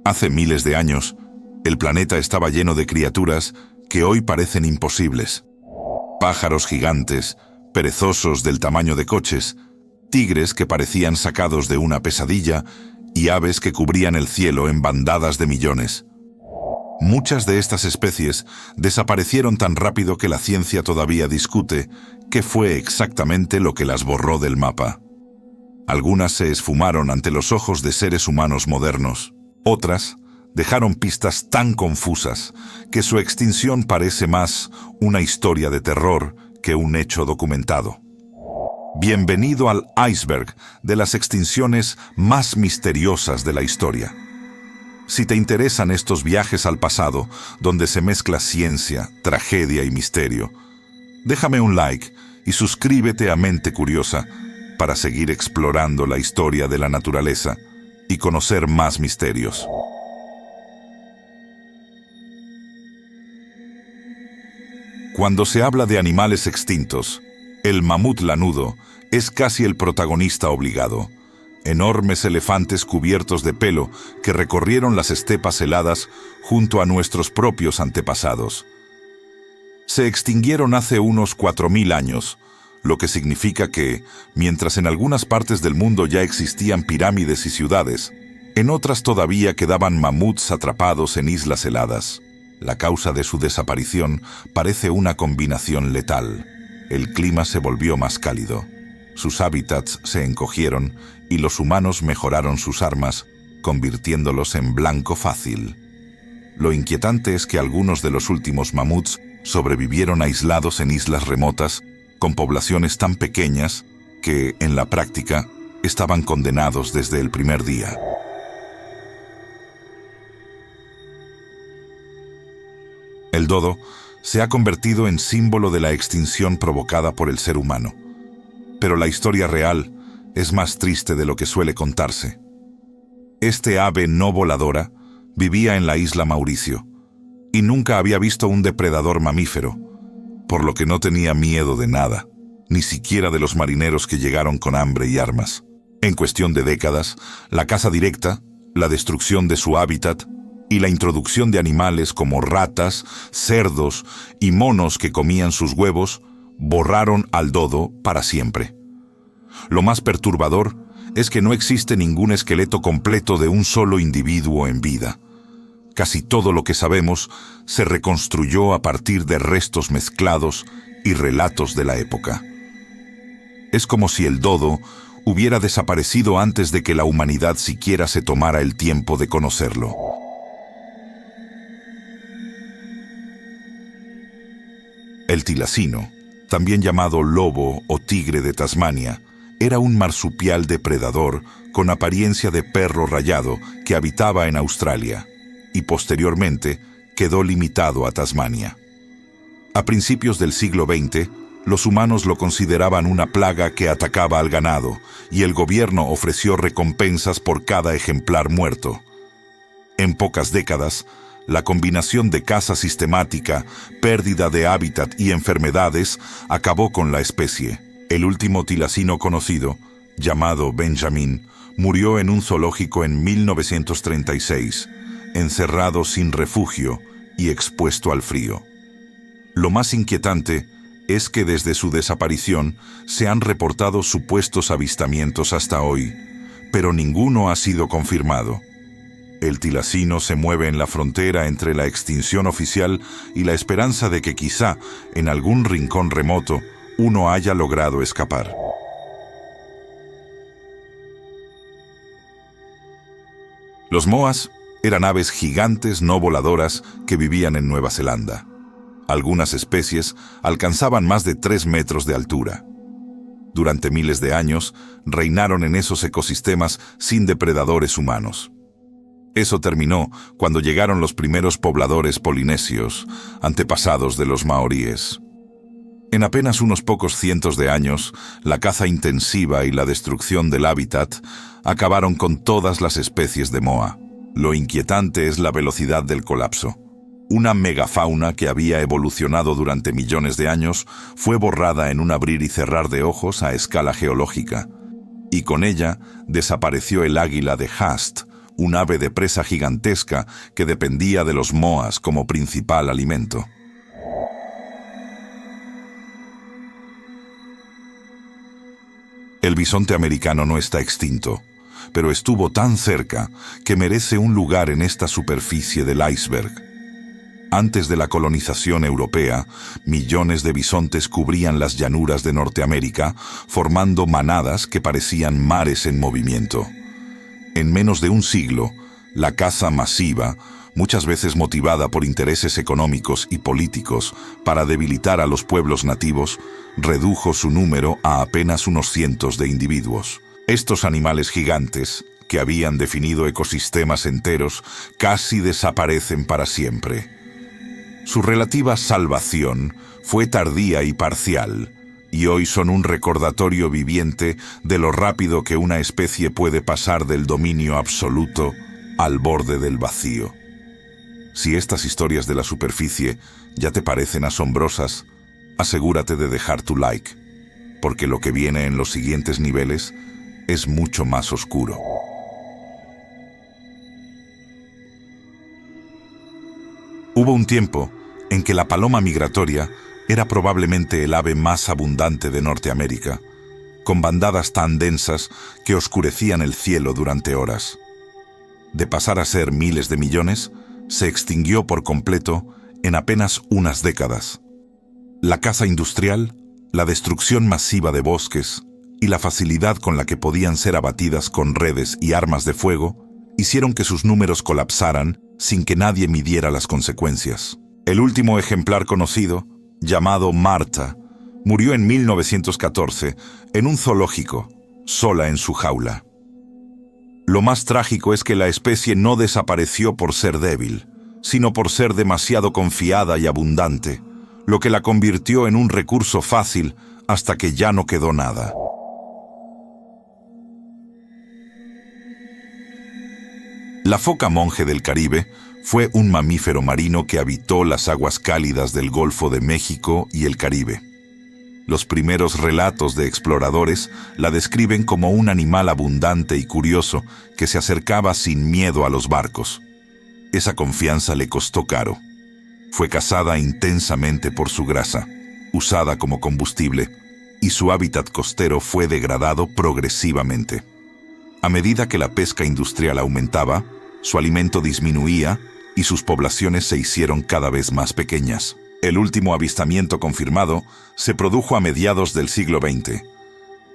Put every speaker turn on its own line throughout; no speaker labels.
Hace miles de años, el planeta estaba lleno de criaturas que hoy parecen imposibles. Pájaros gigantes, perezosos del tamaño de coches, tigres que parecían sacados de una pesadilla y aves que cubrían el cielo en bandadas de millones. Muchas de estas especies desaparecieron tan rápido que la ciencia todavía discute qué fue exactamente lo que las borró del mapa. Algunas se esfumaron ante los ojos de seres humanos modernos. Otras dejaron pistas tan confusas que su extinción parece más una historia de terror que un hecho documentado. Bienvenido al iceberg de las extinciones más misteriosas de la historia. Si te interesan estos viajes al pasado, donde se mezcla ciencia, tragedia y misterio, déjame un like y suscríbete a Mente Curiosa para seguir explorando la historia de la naturaleza y conocer más misterios. Cuando se habla de animales extintos, el mamut lanudo es casi el protagonista obligado. Enormes elefantes cubiertos de pelo que recorrieron las estepas heladas junto a nuestros propios antepasados. Se extinguieron hace unos 4000 años, lo que significa que, mientras en algunas partes del mundo ya existían pirámides y ciudades, en otras todavía quedaban mamuts atrapados en islas heladas. La causa de su desaparición parece una combinación letal. El clima se volvió más cálido. Sus hábitats se encogieron y los humanos mejoraron sus armas, convirtiéndolos en blanco fácil. Lo inquietante es que algunos de los últimos mamuts sobrevivieron aislados en islas remotas, con poblaciones tan pequeñas que, en la práctica, estaban condenados desde el primer día. El dodo se ha convertido en símbolo de la extinción provocada por el ser humano. Pero la historia real es más triste de lo que suele contarse. Este ave no voladora vivía en la isla Mauricio y nunca había visto un depredador mamífero, por lo que no tenía miedo de nada, ni siquiera de los marineros que llegaron con hambre y armas. En cuestión de décadas, la caza directa, la destrucción de su hábitat y la introducción de animales como ratas, cerdos y monos que comían sus huevos borraron al dodo para siempre. Lo más perturbador es que no existe ningún esqueleto completo de un solo individuo en vida. Casi todo lo que sabemos se reconstruyó a partir de restos mezclados y relatos de la época. Es como si el dodo hubiera desaparecido antes de que la humanidad siquiera se tomara el tiempo de conocerlo. El tilacino, también llamado lobo o tigre de Tasmania, era un marsupial depredador con apariencia de perro rayado que habitaba en Australia y posteriormente quedó limitado a Tasmania. A principios del siglo XX, los humanos lo consideraban una plaga que atacaba al ganado y el gobierno ofreció recompensas por cada ejemplar muerto. En pocas décadas, la combinación de caza sistemática, pérdida de hábitat y enfermedades acabó con la especie. El último tilacino conocido, llamado Benjamin, murió en un zoológico en 1936, encerrado sin refugio y expuesto al frío. Lo más inquietante es que desde su desaparición se han reportado supuestos avistamientos hasta hoy, pero ninguno ha sido confirmado. El tilacino se mueve en la frontera entre la extinción oficial y la esperanza de que quizá, en algún rincón remoto, uno haya logrado escapar. Los moas eran aves gigantes no voladoras que vivían en Nueva Zelanda. Algunas especies alcanzaban más de 3 metros de altura. Durante miles de años, reinaron en esos ecosistemas sin depredadores humanos. Eso terminó cuando llegaron los primeros pobladores polinesios, antepasados de los maoríes. En apenas unos pocos cientos de años, la caza intensiva y la destrucción del hábitat acabaron con todas las especies de moa. Lo inquietante es la velocidad del colapso. Una megafauna que había evolucionado durante millones de años fue borrada en un abrir y cerrar de ojos a escala geológica. Y con ella desapareció el águila de Haast, un ave de presa gigantesca que dependía de los moas como principal alimento. El bisonte americano no está extinto, pero estuvo tan cerca que merece un lugar en esta superficie del iceberg. Antes de la colonización europea, millones de bisontes cubrían las llanuras de Norteamérica, formando manadas que parecían mares en movimiento. En menos de un siglo, la caza masiva, muchas veces motivada por intereses económicos y políticos para debilitar a los pueblos nativos, redujo su número a apenas unos cientos de individuos. Estos animales gigantes, que habían definido ecosistemas enteros, casi desaparecen para siempre. Su relativa salvación fue tardía y parcial, y hoy son un recordatorio viviente de lo rápido que una especie puede pasar del dominio absoluto al borde del vacío. Si estas historias de la superficie ya te parecen asombrosas, asegúrate de dejar tu like, porque lo que viene en los siguientes niveles es mucho más oscuro. Hubo un tiempo en que la paloma migratoria era probablemente el ave más abundante de Norteamérica, con bandadas tan densas que oscurecían el cielo durante horas. De pasar a ser miles de millones, se extinguió por completo en apenas unas décadas. La caza industrial, la destrucción masiva de bosques y la facilidad con la que podían ser abatidas con redes y armas de fuego hicieron que sus números colapsaran sin que nadie midiera las consecuencias. El último ejemplar conocido, llamado Marta, murió en 1914 en un zoológico, sola en su jaula. Lo más trágico es que la especie no desapareció por ser débil, sino por ser demasiado confiada y abundante, lo que la convirtió en un recurso fácil hasta que ya no quedó nada. La foca monje del Caribe fue un mamífero marino que habitó las aguas cálidas del Golfo de México y el Caribe. Los primeros relatos de exploradores la describen como un animal abundante y curioso que se acercaba sin miedo a los barcos. Esa confianza le costó caro. Fue cazada intensamente por su grasa, usada como combustible, y su hábitat costero fue degradado progresivamente. A medida que la pesca industrial aumentaba, su alimento disminuía y sus poblaciones se hicieron cada vez más pequeñas. El último avistamiento confirmado se produjo a mediados del siglo XX,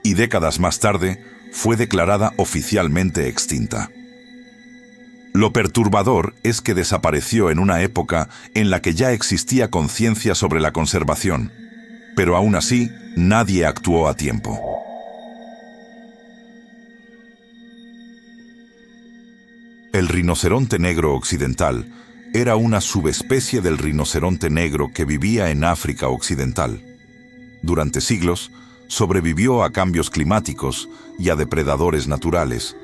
y décadas más tarde fue declarada oficialmente extinta. Lo perturbador es que desapareció en una época en la que ya existía conciencia sobre la conservación, pero aún así nadie actuó a tiempo. El rinoceronte negro occidental era una subespecie del rinoceronte negro que vivía en África Occidental. Durante siglos, sobrevivió a cambios climáticos y a depredadores naturales,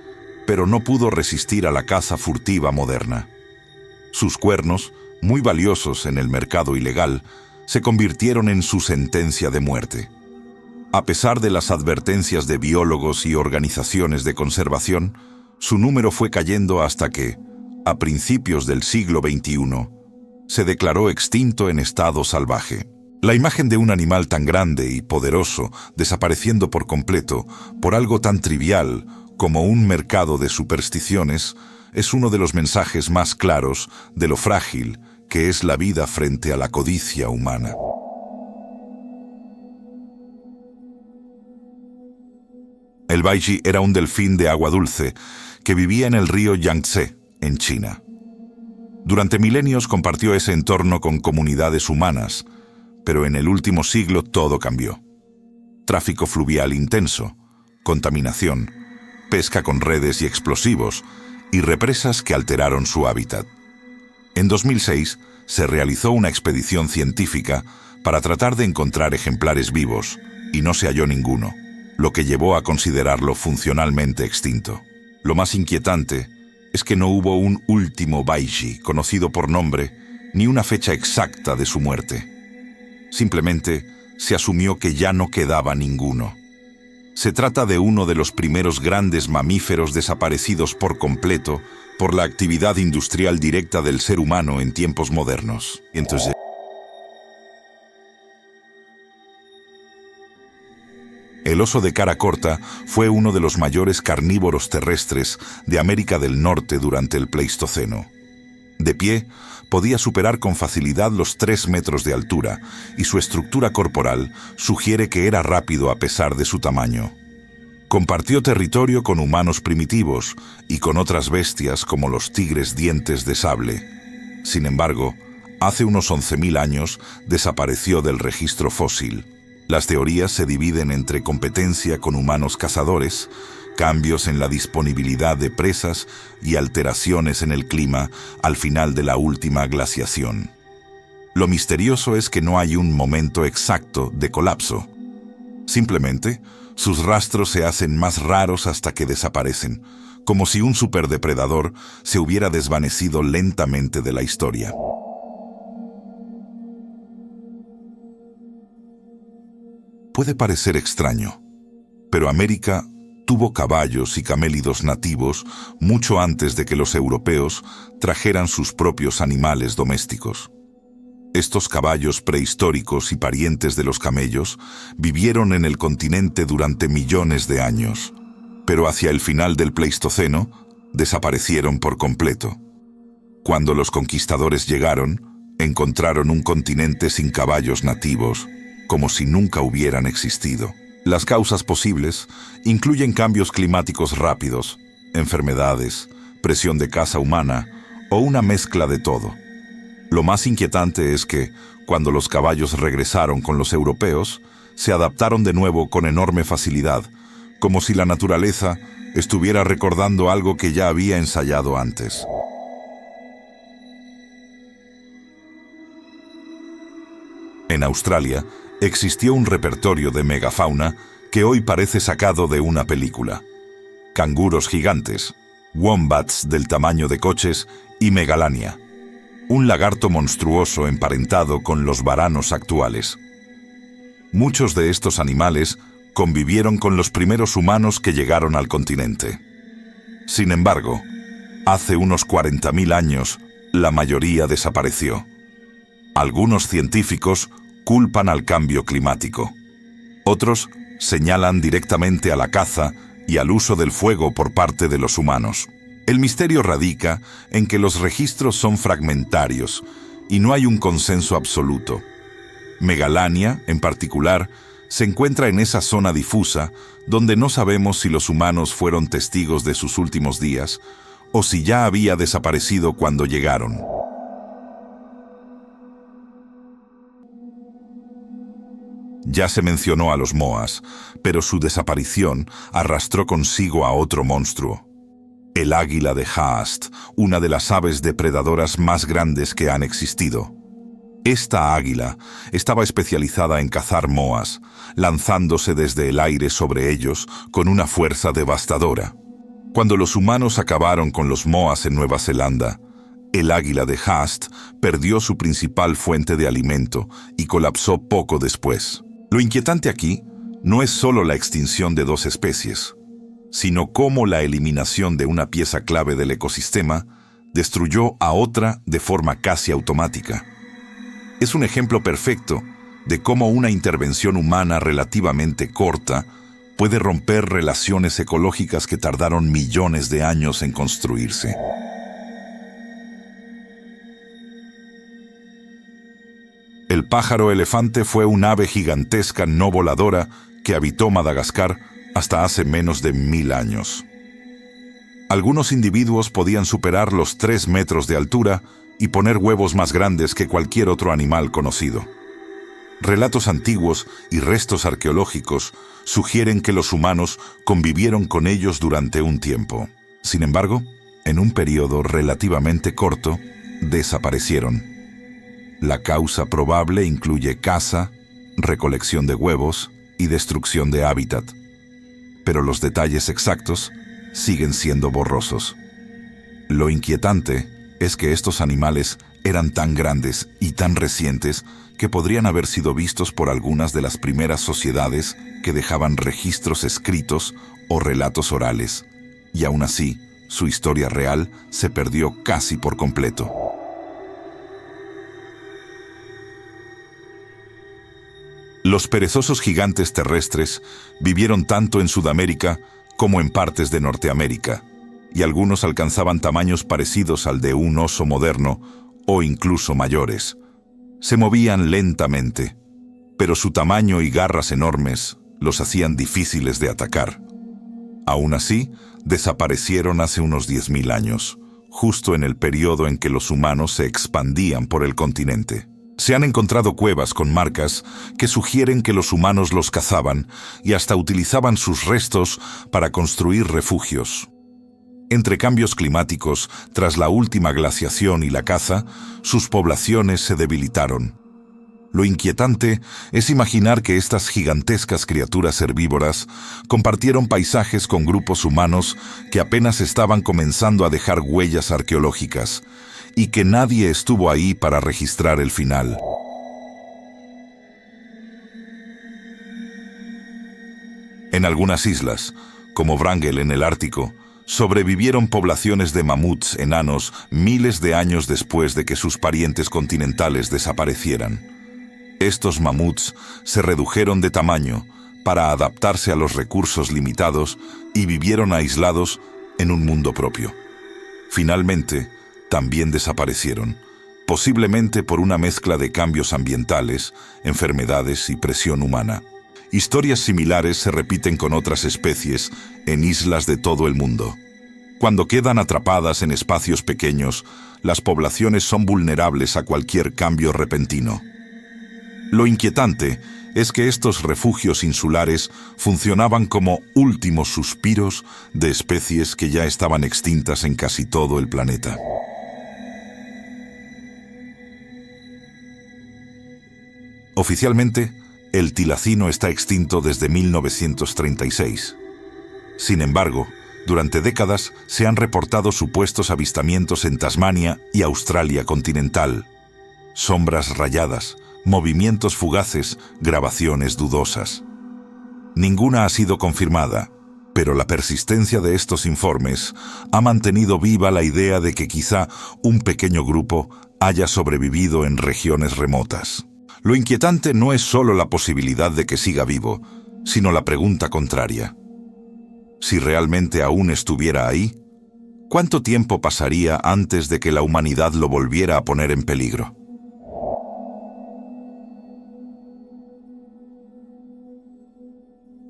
pero no pudo resistir a la caza furtiva moderna. Sus cuernos, muy valiosos en el mercado ilegal, se convirtieron en su sentencia de muerte. A pesar de las advertencias de biólogos y organizaciones de conservación, su número fue cayendo hasta que, a principios del siglo XXI, se declaró extinto en estado salvaje. La imagen de un animal tan grande y poderoso desapareciendo por completo por algo tan trivial como un mercado de supersticiones es uno de los mensajes más claros de lo frágil que es la vida frente a la codicia humana. El baiji era un delfín de agua dulce que vivía en el río Yangtze, en China. Durante milenios compartió ese entorno con comunidades humanas, pero en el último siglo todo cambió. Tráfico fluvial intenso, contaminación, pesca con redes y explosivos, y represas que alteraron su hábitat. En 2006 se realizó una expedición científica para tratar de encontrar ejemplares vivos, y no se halló ninguno, lo que llevó a considerarlo funcionalmente extinto. Lo más inquietante es que no hubo un último baiji conocido por nombre ni una fecha exacta de su muerte. Simplemente se asumió que ya no quedaba ninguno. Se trata de uno de los primeros grandes mamíferos desaparecidos por completo por la actividad industrial directa del ser humano en tiempos modernos. Entonces, el oso de cara corta fue uno de los mayores carnívoros terrestres de América del Norte durante el Pleistoceno. De pie, podía superar con facilidad los 3 metros de altura y su estructura corporal sugiere que era rápido a pesar de su tamaño. Compartió territorio con humanos primitivos y con otras bestias como los tigres dientes de sable. Sin embargo, hace unos 11.000 años desapareció del registro fósil. Las teorías se dividen entre competencia con humanos cazadores, cambios en la disponibilidad de presas y alteraciones en el clima al final de la última glaciación. Lo misterioso es que no hay un momento exacto de colapso. Simplemente, sus rastros se hacen más raros hasta que desaparecen, como si un superdepredador se hubiera desvanecido lentamente de la historia. Puede parecer extraño, pero América tuvo caballos y camélidos nativos mucho antes de que los europeos trajeran sus propios animales domésticos. Estos caballos prehistóricos y parientes de los camellos vivieron en el continente durante millones de años, pero hacia el final del Pleistoceno desaparecieron por completo. Cuando los conquistadores llegaron, encontraron un continente sin caballos nativos, como si nunca hubieran existido. Las causas posibles incluyen cambios climáticos rápidos, enfermedades, presión de caza humana o una mezcla de todo. Lo más inquietante es que, cuando los caballos regresaron con los europeos, se adaptaron de nuevo con enorme facilidad, como si la naturaleza estuviera recordando algo que ya había ensayado antes. En Australia, existió un repertorio de megafauna que hoy parece sacado de una película. Canguros gigantes, wombats del tamaño de coches y megalania, un lagarto monstruoso emparentado con los varanos actuales. Muchos de estos animales convivieron con los primeros humanos que llegaron al continente. Sin embargo, hace unos 40.000 años, la mayoría desapareció. Algunos científicos culpan al cambio climático. Otros señalan directamente a la caza y al uso del fuego por parte de los humanos. El misterio radica en que los registros son fragmentarios y no hay un consenso absoluto. Megalania, en particular, se encuentra en esa zona difusa donde no sabemos si los humanos fueron testigos de sus últimos días o si ya había desaparecido cuando llegaron. Ya se mencionó a los moas, pero su desaparición arrastró consigo a otro monstruo. El águila de Haast, una de las aves depredadoras más grandes que han existido. Esta águila estaba especializada en cazar moas, lanzándose desde el aire sobre ellos con una fuerza devastadora. Cuando los humanos acabaron con los moas en Nueva Zelanda, el águila de Haast perdió su principal fuente de alimento y colapsó poco después. Lo inquietante aquí no es solo la extinción de 2 especies, sino cómo la eliminación de una pieza clave del ecosistema destruyó a otra de forma casi automática. Es un ejemplo perfecto de cómo una intervención humana relativamente corta puede romper relaciones ecológicas que tardaron millones de años en construirse. El pájaro elefante fue un ave gigantesca no voladora que habitó Madagascar hasta hace menos de 1000 años. Algunos individuos podían superar los 3 metros de altura y poner huevos más grandes que cualquier otro animal conocido. Relatos antiguos y restos arqueológicos sugieren que los humanos convivieron con ellos durante un tiempo. Sin embargo, en un periodo relativamente corto, desaparecieron. La causa probable incluye caza, recolección de huevos y destrucción de hábitat. Pero los detalles exactos siguen siendo borrosos. Lo inquietante es que estos animales eran tan grandes y tan recientes que podrían haber sido vistos por algunas de las primeras sociedades que dejaban registros escritos o relatos orales, y aún así, su historia real se perdió casi por completo. Los perezosos gigantes terrestres vivieron tanto en Sudamérica como en partes de Norteamérica, y algunos alcanzaban tamaños parecidos al de un oso moderno o incluso mayores. Se movían lentamente, pero su tamaño y garras enormes los hacían difíciles de atacar. Aún así, desaparecieron hace unos 10.000 años, justo en el periodo en que los humanos se expandían por el continente. Se han encontrado cuevas con marcas que sugieren que los humanos los cazaban y hasta utilizaban sus restos para construir refugios. Entre cambios climáticos, tras la última glaciación y la caza, sus poblaciones se debilitaron. Lo inquietante es imaginar que estas gigantescas criaturas herbívoras compartieron paisajes con grupos humanos que apenas estaban comenzando a dejar huellas arqueológicas, y que nadie estuvo ahí para registrar el final. En algunas islas, como Wrangel en el Ártico, sobrevivieron poblaciones de mamuts enanos miles de años después de que sus parientes continentales desaparecieran. Estos mamuts se redujeron de tamaño para adaptarse a los recursos limitados y vivieron aislados en un mundo propio. Finalmente, también desaparecieron, posiblemente por una mezcla de cambios ambientales, enfermedades y presión humana. Historias similares se repiten con otras especies en islas de todo el mundo. Cuando quedan atrapadas en espacios pequeños, las poblaciones son vulnerables a cualquier cambio repentino. Lo inquietante es que estos refugios insulares funcionaban como últimos suspiros de especies que ya estaban extintas en casi todo el planeta. Oficialmente, el tilacino está extinto desde 1936. Sin embargo, durante décadas se han reportado supuestos avistamientos en Tasmania y Australia continental. Sombras rayadas, movimientos fugaces, grabaciones dudosas. Ninguna ha sido confirmada, pero la persistencia de estos informes ha mantenido viva la idea de que quizá un pequeño grupo haya sobrevivido en regiones remotas. Lo inquietante no es solo la posibilidad de que siga vivo, sino la pregunta contraria. Si realmente aún estuviera ahí, ¿cuánto tiempo pasaría antes de que la humanidad lo volviera a poner en peligro?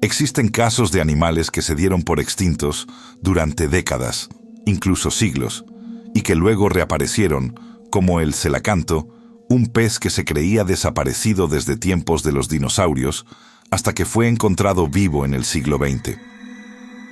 Existen casos de animales que se dieron por extintos durante décadas, incluso siglos, y que luego reaparecieron, como el celacanto, un pez que se creía desaparecido desde tiempos de los dinosaurios, hasta que fue encontrado vivo en el siglo XX.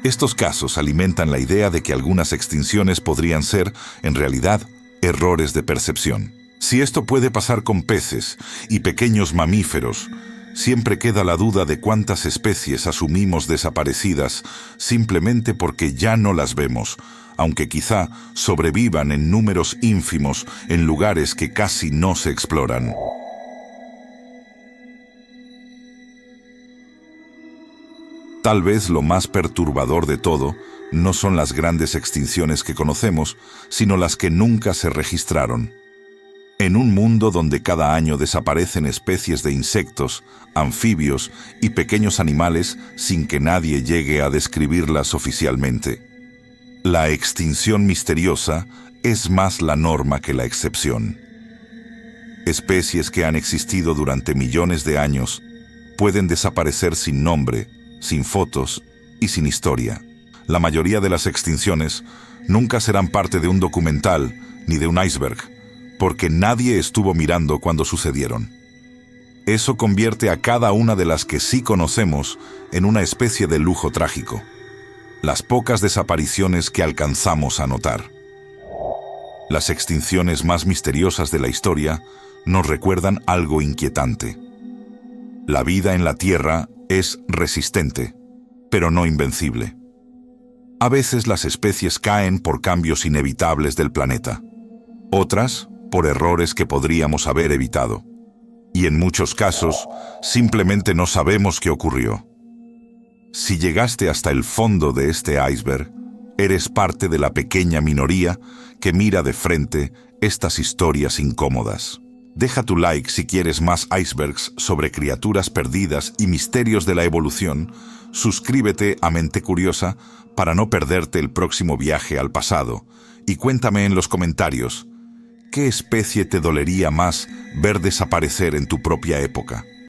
Estos casos alimentan la idea de que algunas extinciones podrían ser, en realidad, errores de percepción. Si esto puede pasar con peces y pequeños mamíferos, siempre queda la duda de cuántas especies asumimos desaparecidas simplemente porque ya no las vemos, aunque quizá sobrevivan en números ínfimos en lugares que casi no se exploran. Tal vez lo más perturbador de todo no son las grandes extinciones que conocemos, sino las que nunca se registraron. En un mundo donde cada año desaparecen especies de insectos, anfibios y pequeños animales sin que nadie llegue a describirlas oficialmente, la extinción misteriosa es más la norma que la excepción. Especies que han existido durante millones de años pueden desaparecer sin nombre, sin fotos y sin historia. La mayoría de las extinciones nunca serán parte de un documental ni de un iceberg, porque nadie estuvo mirando cuando sucedieron. Eso convierte a cada una de las que sí conocemos en una especie de lujo trágico. Las pocas desapariciones que alcanzamos a notar. Las extinciones más misteriosas de la historia nos recuerdan algo inquietante. La vida en la Tierra es resistente, pero no invencible. A veces las especies caen por cambios inevitables del planeta. Otras, por errores que podríamos haber evitado. Y en muchos casos, simplemente no sabemos qué ocurrió. Si llegaste hasta el fondo de este iceberg, eres parte de la pequeña minoría que mira de frente estas historias incómodas. Deja tu like si quieres más icebergs sobre criaturas perdidas y misterios de la evolución. Suscríbete a Mente Curiosa para no perderte el próximo viaje al pasado. Y cuéntame en los comentarios, ¿qué especie te dolería más ver desaparecer en tu propia época?